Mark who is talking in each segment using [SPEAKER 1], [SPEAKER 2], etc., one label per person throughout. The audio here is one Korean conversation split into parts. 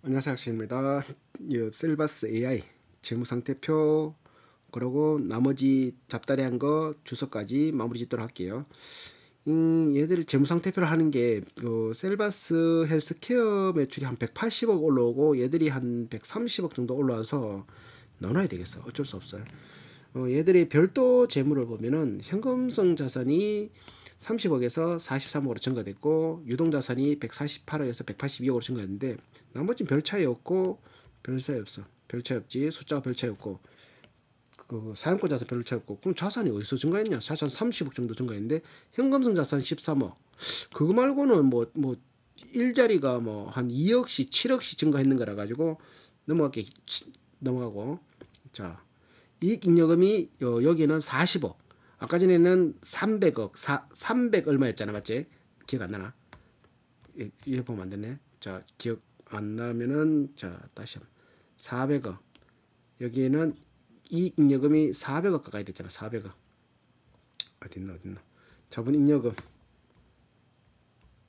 [SPEAKER 1] 안녕하세요, 학생입니다. 셀바스 AI 재무상태표 그리고 나머지 잡다리한 거 주소까지 마무리 짓도록 할게요. 얘들 재무상태표를 하는 게 셀바스 헬스케어 매출이 한 180억 올라오고 얘들이 한 130억 정도 올라와서 나눠야 되겠어. 어쩔 수 없어요. 얘들이 별도 재물을 보면은 현금성 자산이 30억에서 43억으로 증가됐고 유동자산이 148억에서 182억으로 증가했는데 나머지는 별 차이 없고 별 차이 없어. 별 차이 없지. 숫자가 별 차이 없고 그 사용권 자산 별 차이 없고 그럼 자산이 어디서 증가했냐? 자산 30억 정도 증가했는데 현금성 자산 13억. 그거 말고는 뭐 일자리가 뭐 한 2억씩 7억씩 증가했는 거라 가지고 넘어갈게 넘어가고 자 이익잉여금이 여기는 40억. 아까 전에는 300억, 300 얼마였잖아, 맞지? 기억 안 나나? 이래 보면 안 되네. 자, 기억 안 나면은 자 다시 한번 400억. 여기에는 이익잉여금이 400억 가까이 됐잖아, 400억. 어딨나? 저번 잉여금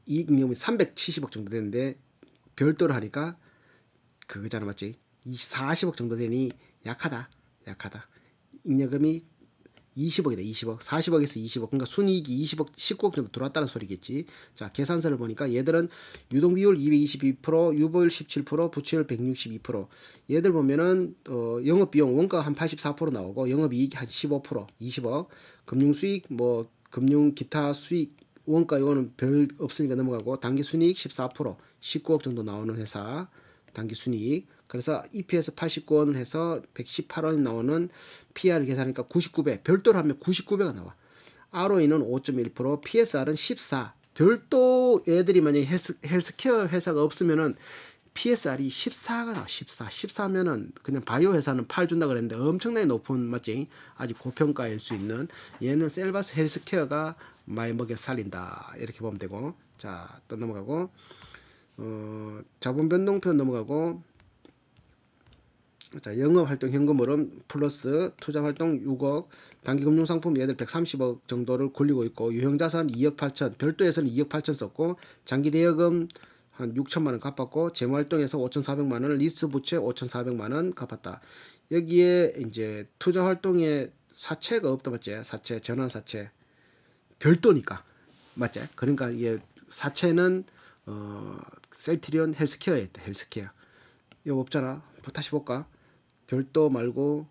[SPEAKER 1] 이익잉여금이 370억 정도 되는데 별도로 하니까 그거잖아, 맞지? 이 40억 정도 되니 약하다. 잉여금이 20억이다. 20억. 40억에서 20억. 그러니까 순이익이 20억, 19억 정도 들어왔다는 소리겠지. 자, 계산서를 보니까 얘들은 유동비율 222%, 유보율 17%, 부채율 162%. 얘들 보면은 영업비용 원가 한 84% 나오고 영업이익이 한 15%, 20억. 금융수익 뭐 금융 기타 수익 원가 이거는 별 없으니까 넘어가고 당기순이익 14%, 19억 정도 나오는 회사. 당기순이익. 그래서 EPS 89원을 해서 118원이 나오는 PR을 계산하니까 99배. 별도로 하면 99배가 나와. ROE는 5.1%, PSR은 14. 별도 애들이 만약에 헬스케어 회사가 없으면은 PSR이 14가 나와. 14. 14면은 그냥 바이오 회사는 8 준다 그랬는데 엄청나게 높은 맞지? 아직 고평가일 수 있는 얘는 셀바스 헬스케어가 많이 먹여 살린다. 이렇게 보면 되고. 자, 또 넘어가고 자본 변동표 넘어가고 자, 영업활동 현금 흐름 플러스 투자활동 6억, 단기금융상품 얘들 130억 정도를 굴리고 있고 유형자산 2억 8천, 별도에서는 2억 8천 썼고 장기대여금 한 6천만 원 갚았고 재무활동에서 5,400만 원, 리스 부채 5,400만 원 갚았다. 여기에 이제 투자활동에 사채가 없다 맞지? 사채, 전환사채 별도니까 맞지? 그러니까 이게 사채는 셀트리온 헬스케어였다. 헬스케어 이거 없잖아. 다시 볼까? 별도 말고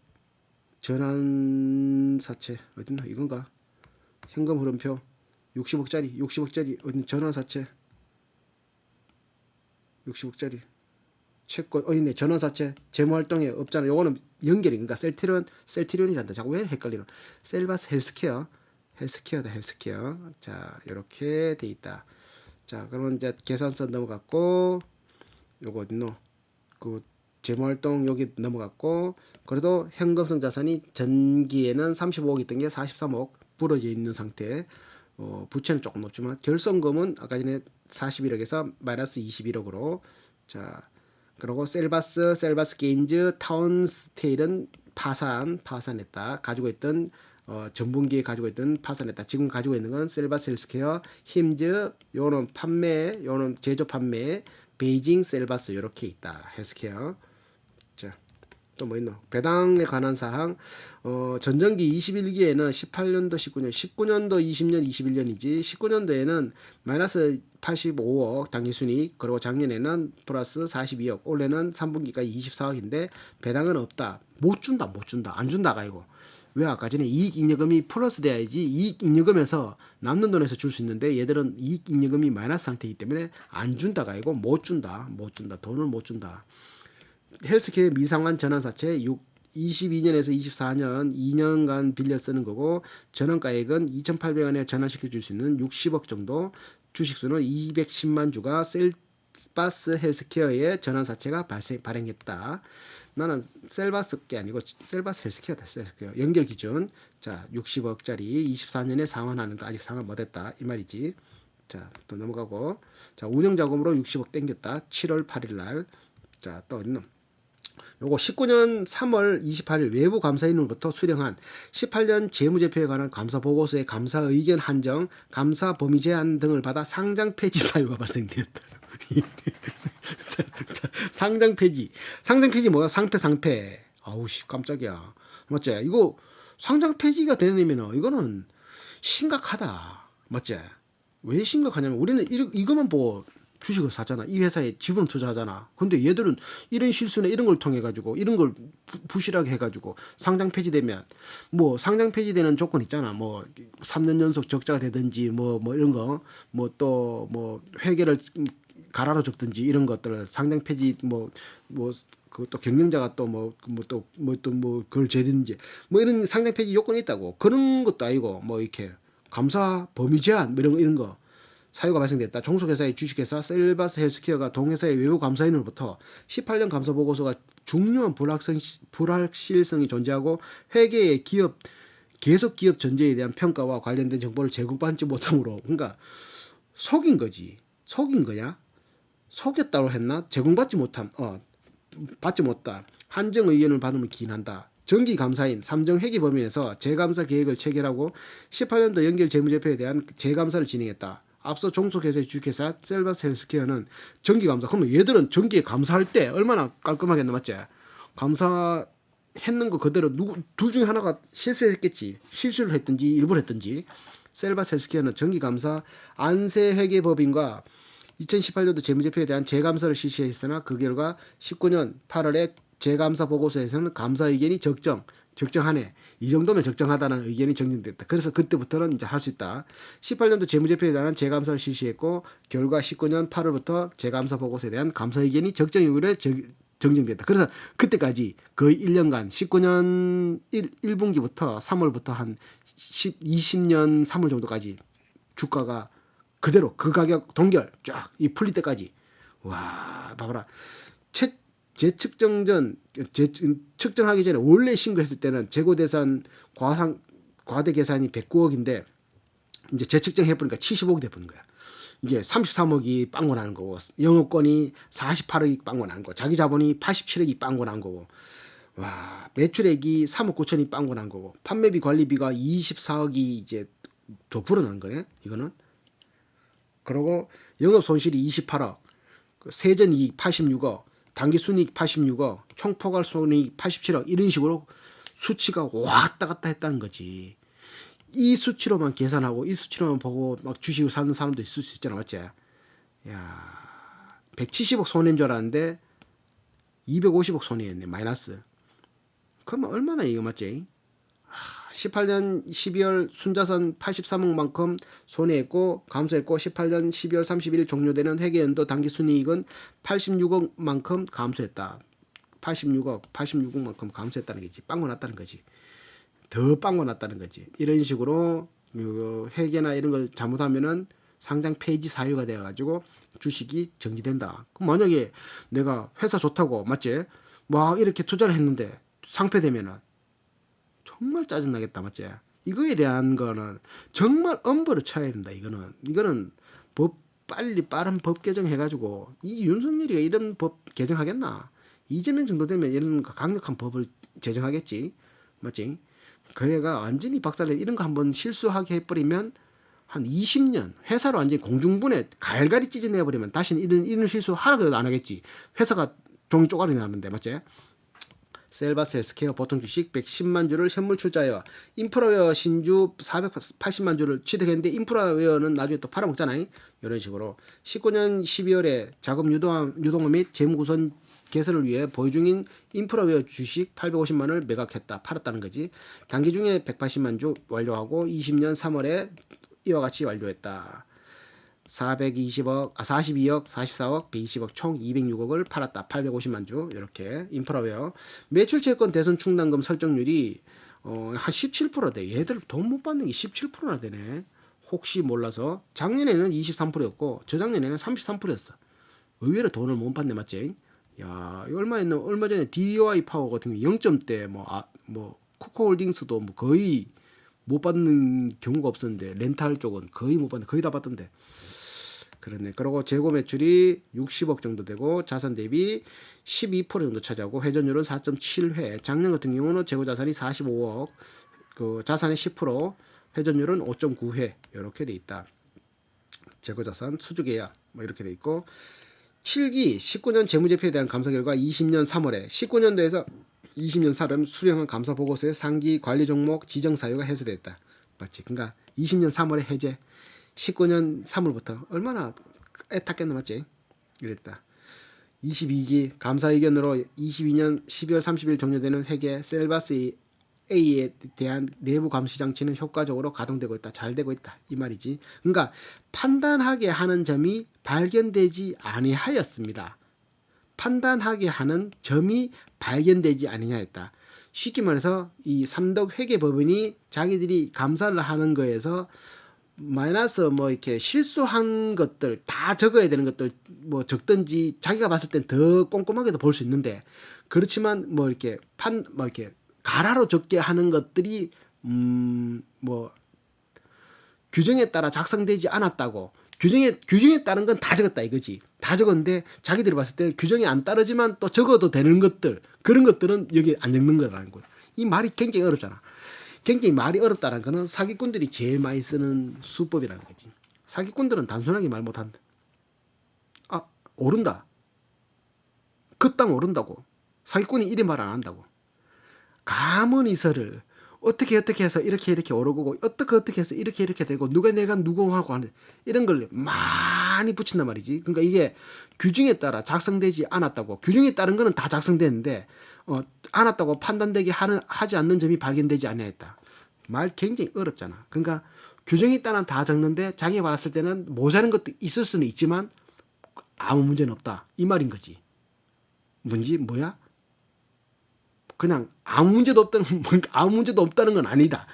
[SPEAKER 1] 전환사채 어딨나 이건가? 현금 흐름표 60억짜리 어디 전환사채 60억짜리 채권 있네. 전환사채 재무활동에 없잖아. 요거는 연결이 그러니까 셀트리온이란다. 자꾸 왜 헷갈리노? 셀바스 헬스케어다. 헬스케어. 자 이렇게 돼 있다. 자 그러면 이제 계산서 넘어갔고 요거 어딨노? 그 재무활동 여기 넘어갔고 그래도 현금성 자산이 전기에는 35억 있던 게 43억 불어져 있는 상태. 부채는 조금 높지만 결손금은 아까 전에 41억에서 마이너스 21억으로 자 그리고 셀바스 게임즈 타운스테일은 파산했다. 가지고 있던 전분기에 가지고 있던 파산했다. 지금 가지고 있는 건 셀바스 헬스케어, 힘즈, 요런 판매, 요런 제조 판매, 베이징 셀바스 이렇게 있다. 헬스케어. 자, 또 뭐 있노? 배당에 관한 사항. 전전기 21기에는 18년도, 19년, 19년도, 20년, 21년이지. 19년도에는 마이너스 85억 당기순이익, 그리고 작년에는 플러스 42억, 올해는 3분기까지 24억인데 배당은 없다. 못 준다. 안 준다가 이거. 왜 아까 전에 이익잉여금이 플러스 돼야지 이익잉여금에서 남는 돈에서 줄 수 있는데 얘들은 이익잉여금이 마이너스 상태이기 때문에 안 준다가 아니고 못 준다. 돈을 못 준다. 헬스케어 미상환 전환사채 22년에서 24년 2년간 빌려 쓰는 거고 전환가액은 2,800원에 전환시켜 줄 수 있는 60억 정도 주식수는 210만 주가 셀바스 헬스케어의 전환사채가 발행했다. 나는 셀바스 게 아니고 셀바스 헬스케어다. 셀스케어 연결 기준 자 60억짜리 24년에 상환하는 거 아직 상환 못했다 이 말이지. 자 또 넘어가고 자 운영자금으로 60억 땡겼다. 7월 8일 날. 자 또 있는 요거 19년 3월 28일 외부 감사인으로부터 수령한 18년 재무제표에 관한 감사 보고서의 감사 의견 한정, 감사 범위 제한 등을 받아 상장 폐지 사유가 발생되었다. 상장 폐지. 상장 폐지 뭐야? 상패. 아우 씨 깜짝이야. 맞지? 이거 상장 폐지가 되려면 이거는 심각하다. 맞지? 왜 심각하냐면 우리는 이것만 보고 주식을 사잖아. 이 회사에 지분을 투자하잖아. 근데 얘들은 이런 실수나 이런 걸 통해 가지고 이런 걸 부실하게 해 가지고 상장 폐지되면 뭐 상장 폐지되는 조건 있잖아. 뭐 3년 연속 적자가 되든지 뭐 이런 거 뭐 또 뭐 회계를 가라로 적든지 이런 것들을 상장 폐지 그또 경영자가 또 그걸 제든지 뭐 이런 상장 폐지 요건이 있다고. 그런 것도 아니고 뭐 이렇게 감사 범위 제한 뭐 이런 거 사유가 발생됐다. 종속회사의 주식회사 셀바스 헬스케어가 동회사의 외부 감사인으로부터 18년 감사 보고서가 중요한 불확실성이 존재하고 회계의 계속 기업 전제에 대한 평가와 관련된 정보를 제공받지 못함으로, 그러니까 속인 거지. 속인 거냐? 속였다고 했나? 제공받지 못함. 받지 못다. 한정 의견을 받으면 기인한다. 정기 감사인 삼정 회계 범위에서 재감사 계획을 체결하고 18년도 연결 재무제표에 대한 재감사를 진행했다. 앞서 종속회사의 주식회사 셀바스 헬스케어는 정기감사. 그러면 얘들은 정기에 감사할 때 얼마나 깔끔하겠나, 맞지? 감사했는 거 그대로 둘 중에 하나가 실수했겠지. 실수를 했든지 일부러 했든지. 셀바스 헬스케어는 정기감사 안세회계법인과 2018년도 재무제표에 대한 재감사를 실시했으나 그 결과 19년 8월에 재감사 보고서에서는 감사 의견이 적정하네. 이 정도면 적정하다는 의견이 정정됐다. 그래서 그때부터는 이제 할 수 있다. 18년도 재무제표에 대한 재감사를 실시했고 결과 19년 8월부터 재감사 보고서에 대한 감사 의견이 적정이후로 정정됐다. 그래서 그때까지 거의 1년간 19년 1분기부터 3월부터 한 20년 3월 정도까지 주가가 그대로 그 가격 동결 쫙 이 풀릴 때까지. 와, 봐봐라. 측정하기 전에 원래 신고했을 때는 재고대산 과대 계산이 109억인데 이제 재측정해 보니까 70억이 돼버린 거야. 이게 33억이 빵고 나는 거고 영업권이 48억이 빵고 나는 거고 자기 자본이 87억이 빵고 나는 거고 와 매출액이 3억 9천이 빵고 난 거고 판매비 관리비가 24억이 이제 더 불어난 거네 이거는. 그리고 영업 손실이 28억, 세전이익 86억, 당기순이익 86억, 총포괄손익 87억 이런 식으로 수치가 왔다 갔다 했다는 거지. 이 수치로만 계산하고 이 수치로만 보고 막 주식을 사는 사람도 있을 수 있잖아, 맞지? 야, 170억 손해인 줄 알았는데 250억 손해였네, 마이너스. 그러면 얼마나 이거 맞지? 18년 12월 순자산 83억만큼 손해했고 감소했고 18년 12월 30일 종료되는 회계연도 당기순이익은 86억만큼 감소했다. 86억만큼 감소했다는 거지. 빵고 났다는 거지. 더 빵고 났다는 거지. 이런 식으로 회계나 이런 걸 잘못하면은 상장 폐지 사유가 되어가지고 주식이 정지된다. 그럼 만약에 내가 회사 좋다고 맞지? 막 이렇게 투자를 했는데 상폐되면은 정말 짜증나겠다, 맞지? 이거에 대한 거는 정말 엄벌을 쳐야 된다. 이거는 빠른 법 개정해가지고 이 윤석열이가 이런 법 개정하겠나? 이재명 정도 되면 이런 강력한 법을 제정하겠지, 맞지? 그래가 완전히 박살내 이런 거 한번 실수하게 해버리면 한 20년 회사로 완전히 공중분해 갈갈이 찢어내버리면 다시는 이런 실수 하라고 안 하겠지. 회사가 종이 쪼가리 나는데, 맞지? 셀바스 헬스케어 보통 주식 110만 주를 현물 출자하여 인프라웨어 신주 480만 주를 취득했는데 인프라웨어는 나중에 또 팔아먹잖아. 이런 식으로 19년 12월에 자금 유동화 및 재무구선 개설을 위해 보유 중인 인프라웨어 주식 850만을 매각했다. 팔았다는 거지. 단기 중에 180만 주 완료하고 20년 3월에 이와 같이 완료했다. 42억, 44억, 120억, 총 206억을 팔았다. 850만 주. 이렇게 인프라웨어. 매출 채권 대손 충당금 설정률이 한 17%돼. 얘들 돈 못 받는 게 17%나 되네. 혹시 몰라서 작년에는 23%였고 저작년에는 33%였어. 의외로 돈을 못 받네, 맞지? 야, 얼마 전에 DY 파워 같은 게 0점대 쿠코홀딩스도 뭐 거의 못 받는 경우가 없었는데 렌탈 쪽은 거의 못 받는 거의 다 받던데. 그렇네. 그리고 재고 매출이 60억 정도 되고 자산 대비 12% 정도 차지하고 회전율은 4.7회. 작년 같은 경우는 재고 자산이 45억, 그 자산의 10%, 회전율은 5.9회 이렇게 돼 있다. 재고 자산, 수주계약 뭐 이렇게 돼 있고 7기 19년 재무제표에 대한 감사 결과 20년 3월에 19년도에서 20년 4월 수령한 감사 보고서의 상기 관리 종목 지정 사유가 해소됐다. 맞지? 그러니까 20년 3월에 해제. 19년 3월부터 얼마나 애탔겠나 맞지? 이랬다. 22기 감사 의견으로 22년 12월 30일 종료되는 회계 셀바스 A에 대한 내부 감시 장치는 효과적으로 가동되고 있다. 잘 되고 있다. 이 말이지. 그러니까 판단하게 하는 점이 발견되지 아니하였습니다. 판단하게 하는 점이 발견되지 아니하였다. 쉽게 말해서 이 삼덕 회계법인이 자기들이 감사를 하는 거에서 마이너스 뭐 이렇게 실수한 것들 다 적어야 되는 것들 뭐 적든지 자기가 봤을 땐 더 꼼꼼하게도 볼 수 있는데 그렇지만 뭐 이렇게 뭐 이렇게 가라로 적게 하는 것들이 뭐 규정에 따라 작성되지 않았다고 규정에 따른 건 다 적었다 이거지. 다 적었는데 자기들이 봤을 때 규정이 안 따르지만 또 적어도 되는 것들 그런 것들은 여기 안 적는 거라는 거야. 이 말이 굉장히 어렵잖아. 굉장히 말이 어렵다는 거는 사기꾼들이 제일 많이 쓰는 수법이라는 거지. 사기꾼들은 단순하게 말 못한다. 아, 오른다. 그 땅 오른다고. 사기꾼이 이리 말 안 한다고. 가문이설을 어떻게 해서 이렇게 오르고 어떻게 해서 이렇게 되고 누가 내가 누구하고 하는 이런 걸 많이 붙인단 말이지. 그러니까 이게 규정에 따라 작성되지 않았다고. 규정에 따른 거는 다 작성되는데 않았다고 판단되게 하지 않는 점이 발견되지 아니했다. 말 굉장히 어렵잖아. 그러니까 규정에 따라 다 적는데 자기가 봤을 때는 모자란 것도 있을 수는 있지만 아무 문제는 없다. 이 말인 거지. 뭔지 뭐야? 그냥 아무 문제도 없다는 건 아니다.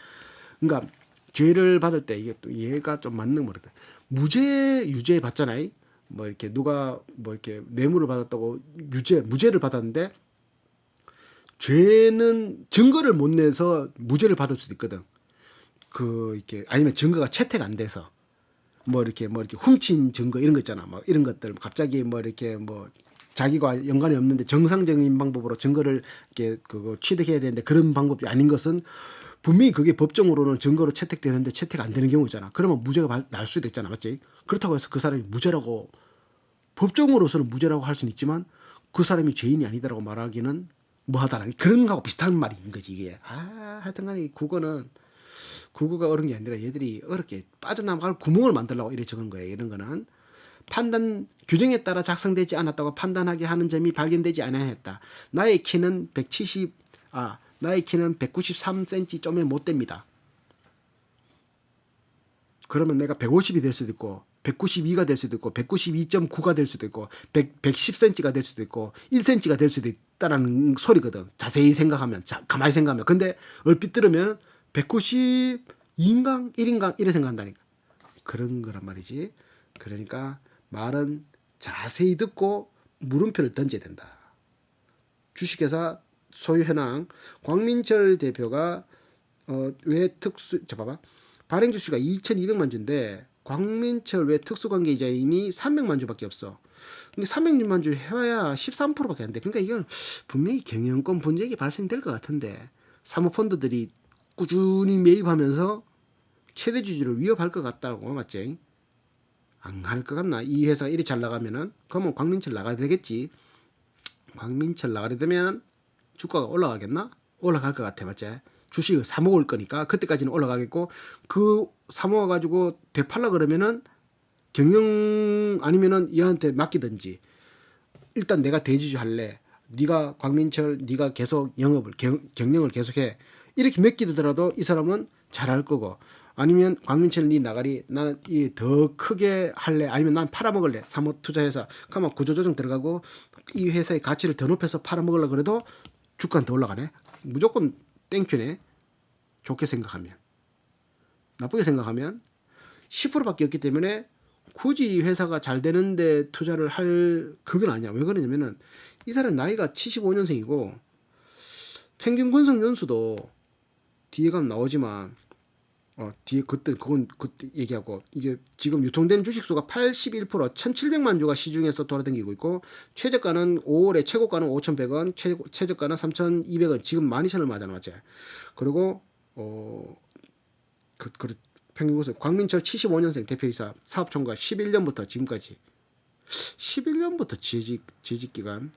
[SPEAKER 1] 그러니까 죄를 받을 때 이게 또 얘가 좀 맞는 모르다. 무죄 유죄 받잖아요. 뭐 이렇게 누가 뭐 이렇게 뇌물을 받았다고 무죄를 받았는데 죄는 증거를 못 내서 무죄를 받을 수도 있거든. 그 이렇게 아니면 증거가 채택 안 돼서 뭐 이렇게 훔친 증거 이런 거 있잖아. 뭐 이런 것들 갑자기 뭐 이렇게 뭐 자기가 연관이 없는데 정상적인 방법으로 증거를 이렇게 그거 취득해야 되는데 그런 방법이 아닌 것은 분명히 그게 법정으로는 증거로 채택되는데 채택 안 되는 경우잖아. 그러면 무죄가 날 수도 있잖아. 맞지? 그렇다고 해서 그 사람이 무죄라고 법정으로서는 무죄라고 할 수는 있지만 그 사람이 죄인이 아니다라고 말하기는 뭐하다라는 그런 거하고 비슷한 말인 거지 이게. 하여튼간에 국어가 어려운 게 아니라 얘들이 어렵게 빠져나갈 구멍을 만들려고 이래 적은 거예요. 이런 거는 판단 규정에 따라 작성되지 않았다고 판단하게 하는 점이 발견되지 않았다. 나의 키는 193cm 좀에 못 됩니다. 그러면 내가 150이 될 수도 있고 192가 될 수도 있고 192.9가 될 수도 있고 110cm가 될 수도 있고 1cm가 될 수도 있다라는 소리거든. 자세히 생각하면 가만히 생각하면. 근데 얼핏 들으면 192인강 1인강 이래 생각한다니까. 그런 거란 말이지. 그러니까 말은 자세히 듣고 물음표를 던져야 된다. 주식회사 소유 현황 광민철 대표가 왜 발행 주수가 2,200만 주인데 광민철 왜 특수관계이자인이 300만 주밖에 없어. 근데 300만 주 해야 13%밖에 안 돼. 그러니까 이건 분명히 경영권 분쟁이 발생될 것 같은데 사모펀드들이 꾸준히 매입하면서 최대 주주를 위협할 것 같다고 맞지? 안 할 것 같나? 이 회사가 이리 잘 나가면은 그러면 광민철 나가야 되겠지. 광민철 나가게 되면 주가가 올라가겠나? 올라갈 것 같아, 맞지? 주식을 사 먹을 거니까 그때까지는 올라가겠고 그 사 먹어 가지고 되팔라 그러면은 경영 아니면은 얘한테 맡기든지 일단 내가 대주주 할래. 네가 광민철 네가 계속 경영을 계속해. 이렇게 맡기더라도 이 사람은 잘할 거고 아니면 광민철 네 나가리 나는 이 더 크게 할래 아니면 난 팔아먹을래 사모투자회사 그러면 구조조정 들어가고 이 회사의 가치를 더 높여서 팔아먹으려고 그래도 주가는 더 올라가네. 무조건 땡큐네. 좋게 생각하면. 나쁘게 생각하면 10%밖에 없기 때문에 굳이 회사가 잘 되는데 투자를 할 그건 아니야. 왜 그러냐면은 이 사람 나이가 75년생이고 평균 권속 연수도 뒤에 가면 나오지만 뒤에 그건 그때 얘기하고 이게 지금 유통되는 주식수가 81% 1,700만 주가 시중에서 돌아다니고 있고 최저가는 5월에 최고가는 5,100원, 최저가는 3,200원. 지금 12,000원 맞아나 맞지? 그리고 평균고수 광민철 75년생 대표이사 사업총괄 11년부터 지금까지 11년부터 재직 기간.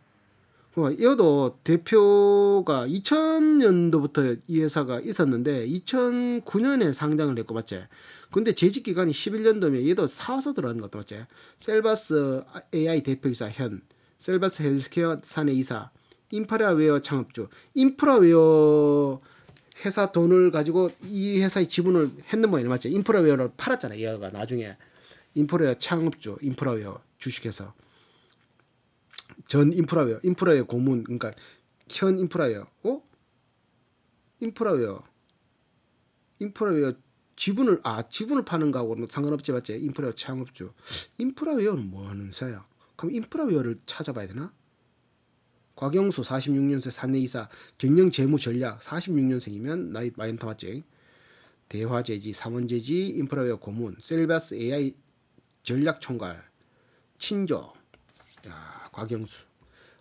[SPEAKER 1] 이것도 대표가 2000년도부터 이 회사가 있었는데 2009년에 상장을 했고 맞지? 근데 재직 기간이 11년도면 얘도 사와서 들어가는 것도 맞지? 셀바스 AI 대표이사 현, 셀바스 헬스케어 사내이사, 인프라웨어 창업주, 인프라웨어 회사 돈을 가지고 이 회사의 지분을 했는 모양이네 맞지? 인프라웨어를 팔았잖아 얘가 나중에. 인프라웨어 창업주, 인프라웨어 주식회사. 전 인프라웨어 고문, 그러니까 현 인프라웨어, 인프라웨어 지분을 파는 거하고는 상관없지 맞지? 인프라웨어 창업주. 인프라웨어는 뭐 하는 회사야? 그럼 인프라웨어를 찾아봐야 되나? 곽영수 46년생 사내이사, 경영 재무 전략 46년생이면 나이 많이 타봤지? 대화제지, 삼원제지, 인프라웨어 고문, 셀바스 AI 전략 총괄, 친조. 야, 곽영수.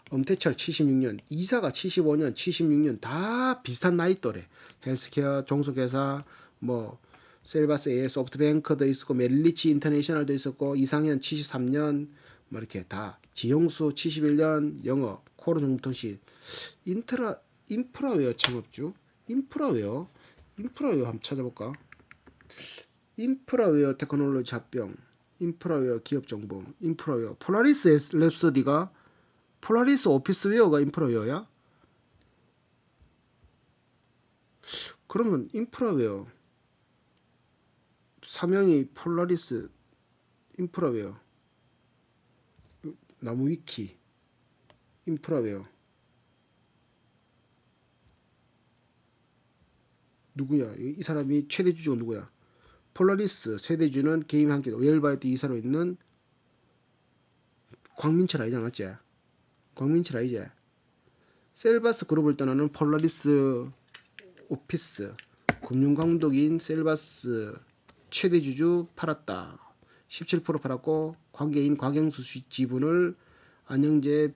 [SPEAKER 1] 엄태철 76년, 이사가 75년, 76년 다 비슷한 나이 또래. 헬스케어, 종속회사, 뭐 셀바스 AI 소프트뱅크도 있었고 멜리치 인터내셔널도 있었고 이상현 73년 뭐 이렇게 다 지용수 71년 영어 코르정통신 인프라웨어 창업주 인프라웨어 한번 찾아볼까? 인프라웨어 테크놀로지 합병 인프라웨어 기업정보 인프라웨어 폴라리스 랩소디가 폴라리스 오피스웨어가 인프라웨어야? 그러면 인프라웨어 사명이 폴라리스 인프라웨어 나무 위키 인프라웨어 누구야? 이 사람이 최대 주주가 누구야? 폴라리스 세대주는 게임 한계 웨일바이트 이사로 있는 광민철 아니잖아 맞지? 광민철 아니지? 셀바스 그룹을 떠나는 폴라리스 오피스 금융감독인 셀바스 최대 주주 팔았다. 17% 팔았고 관계인 곽영수 지분을 안영재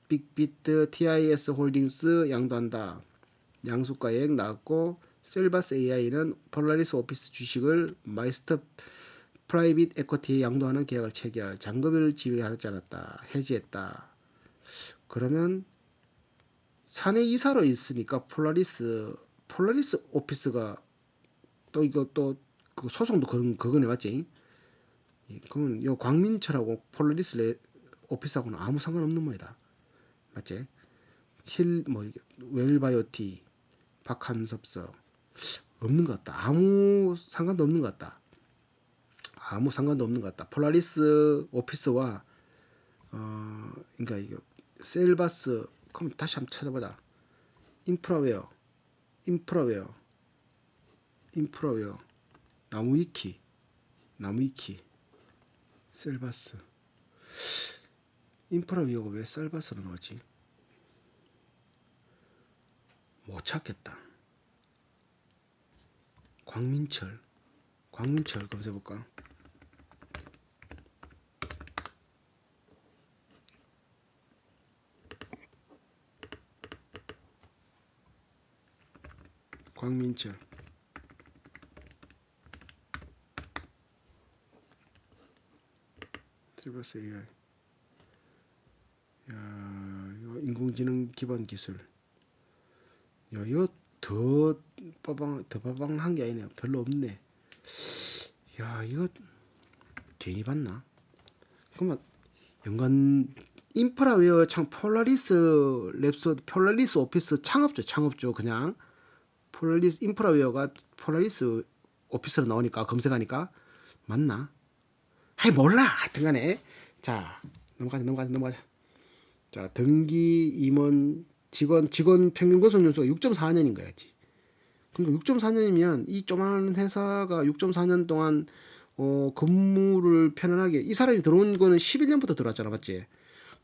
[SPEAKER 1] 빅비트 TIS 홀딩스 양도한다. 양수가액 나왔고 셀바스 AI는 폴라리스 오피스 주식을 마이스터 프라이빗 에쿼티에 양도하는 계약을 체결. 잔금을 지불하지 않았다. 해지했다. 그러면 사내 이사로 있으니까 폴라리스 오피스가 또 이거 또 그 소송도 그거네 맞지? 그러면 요 광민철하고 폴라리스 오피스하고는 아무 상관없는 모이다 맞지? 힐뭐 웰바이오티 박한섭서 없는 것 같다. 아무 상관도 없는 것 같다. 폴라리스 오피스와 그러니까 이거 셀바스 그럼 다시 한번 찾아보자. 인프라웨어 나무위키 셀바스 인프라웨어가 왜 셀바스로 나오지? 못 찾겠다. 광민철 검색해볼까? 광민철 셀바스 AI 야 이거 인공지능 기반 기술 야 이거 더 빠방한 게 아니네. 별로 없네. 야 이거 괜히 봤나? 그러면 연간 인프라웨어 폴라리스 오피스 창업주 그냥 폴라리스 인프라웨어가 폴라리스 오피스로 나오니까 검색하니까 맞나? 아이 몰라. 하여튼간에 자 넘어가자. 자 등기 임원 직원 평균 구속 연수가 6.4년인 거야지. 그러니까 6.4년이면 이 조그마한 회사가 6.4년 동안 근무를 편안하게 이 사람이 들어온 거는 11년부터 들어왔잖아 맞지?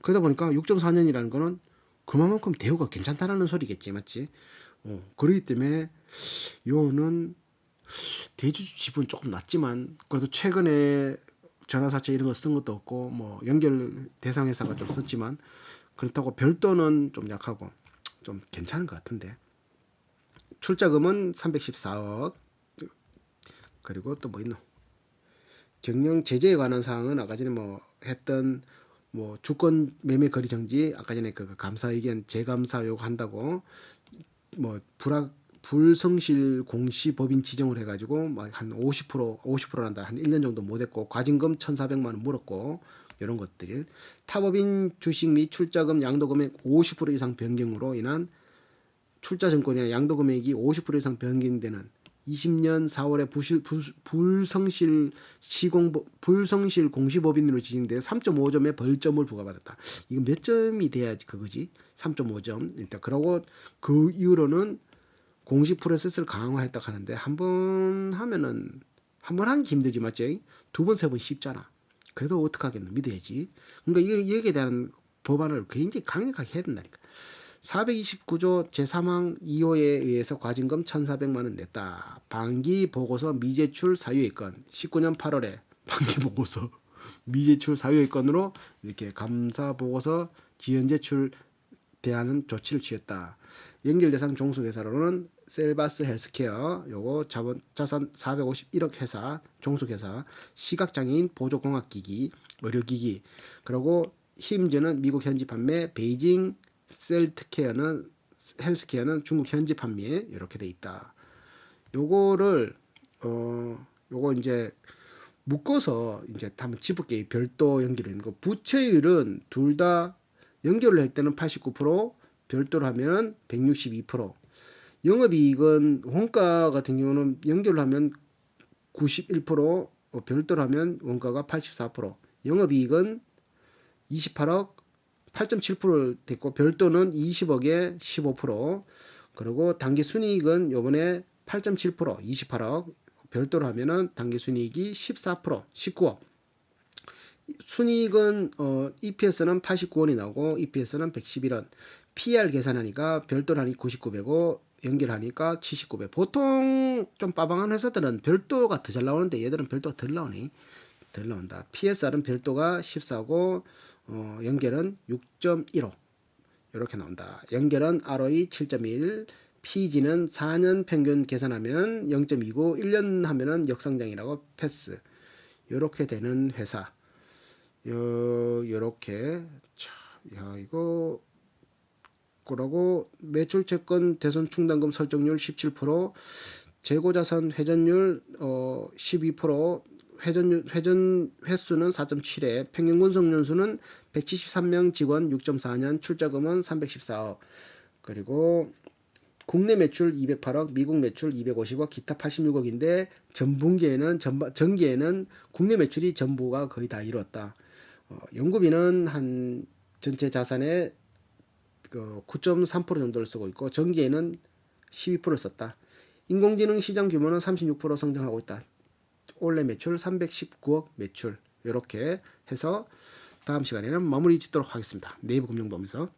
[SPEAKER 1] 그러다 보니까 6.4년이라는 거는 그만큼 대우가 괜찮다라는 소리겠지 맞지? 그렇기 때문에 요는 대주주 지분 조금 낮지만 그래도 최근에 전화사채 이런 거 쓴 것도 없고 뭐 연결 대상 회사가 좀 썼지만 그렇다고 별도는 좀 약하고 좀 괜찮은 것 같은데 출자금은 314억 그리고 또 뭐 있노 경영 제재에 관한 사항은 아까 전에 뭐 했던 뭐 주권 매매 거리 정지 아까 전에 그 감사 의견 재감사 요구한다고 뭐 불성실 공시 법인 지정을 해가지고 한 50%란다 한 1년 정도 못했고 과징금 1,400만 원 물었고 이런 것들 타법인 주식 및 출자금 양도금액 50% 이상 변경으로 인한 출자증권이나 양도금액이 50% 이상 변경되는 20년 4월에 불성실 공시법인으로 지정되어 3.5점의 벌점을 부과받았다. 이거 몇 점이 돼야지 그거지? 3.5점. 일단 그러고 그 이후로는 공시 프로세스를 강화했다 하는데 한 번 하면은 한 번 하기 힘들지 맞지? 두 번, 세 번 쉽잖아. 그래도 어떡하겠노? 믿어야지. 그러니까 여기에 대한 법안을 굉장히 강력하게 해야 된다니까. 429조 제3항 2호에 의해서 과징금 1,400만 원 냈다. 반기 보고서 미제출 사유의 건 19년 8월에 반기 보고서 미제출 사유의 건으로 이렇게 감사 보고서 지연 제출 대하는 조치를 취했다. 연결 대상 종속회사로는 셀바스 헬스케어 요거 자산 451억 회사 종속회사 시각장애인 보조공학기기 의료기기 그리고 힘즈는 미국 현지 판매 베이징 헬스케어는 중국 현지 판매 이렇게 돼 있다. 요거를 요거 이제 묶어서 이제 한번 짚을게요. 별도 연결을 있는 거. 부채율은 둘 다 연결을 할 때는 89%, 별도로 하면 162%. 영업이익은 원가 같은 경우는 연결을 하면 91%, 별도로 하면 원가가 84%. 영업이익은 28억 8.7% 됐고 별도는 20억에 15%. 그리고 당기순이익은 요번에 8.7% 28억 별도로 하면은 당기순이익이 14% 19억. 순이익은 EPS는 89원이 나오고 EPS는 111원. PR 계산하니까 별도로 하니 99배고 연결하니까 79배. 보통 좀 빠방한 회사들은 별도가 더 잘 나오는데 얘들은 별도가 덜 나오니 덜 나온다. PSR은 별도가 14고 연결은 6.15 이렇게 나온다. 연결은 ROE 7.1 PG는 4년 평균 계산하면 0.29 1년 하면은 역상장이라고 패스 이렇게 되는 회사 요렇게 야 이거 그러고 매출채권 대손 충당금 설정률 17% 재고자산 회전율 12% 회전 횟수는 4.7회 평균 군속연수는 173명 직원 6.4년 출자금은 314억 그리고 국내 매출 208억 미국 매출 250억 기타 86억인데 전기에는 국내 매출이 전부가 거의 다 이뤘다. 연구비는 한 전체 자산의 9.3% 정도를 쓰고 있고 전기에는 12%를 썼다. 인공지능 시장 규모는 36% 성장하고 있다. 올해 매출 319억 매출 이렇게 해서 다음 시간에는 마무리 짓도록 하겠습니다. 네이버 금융보험에서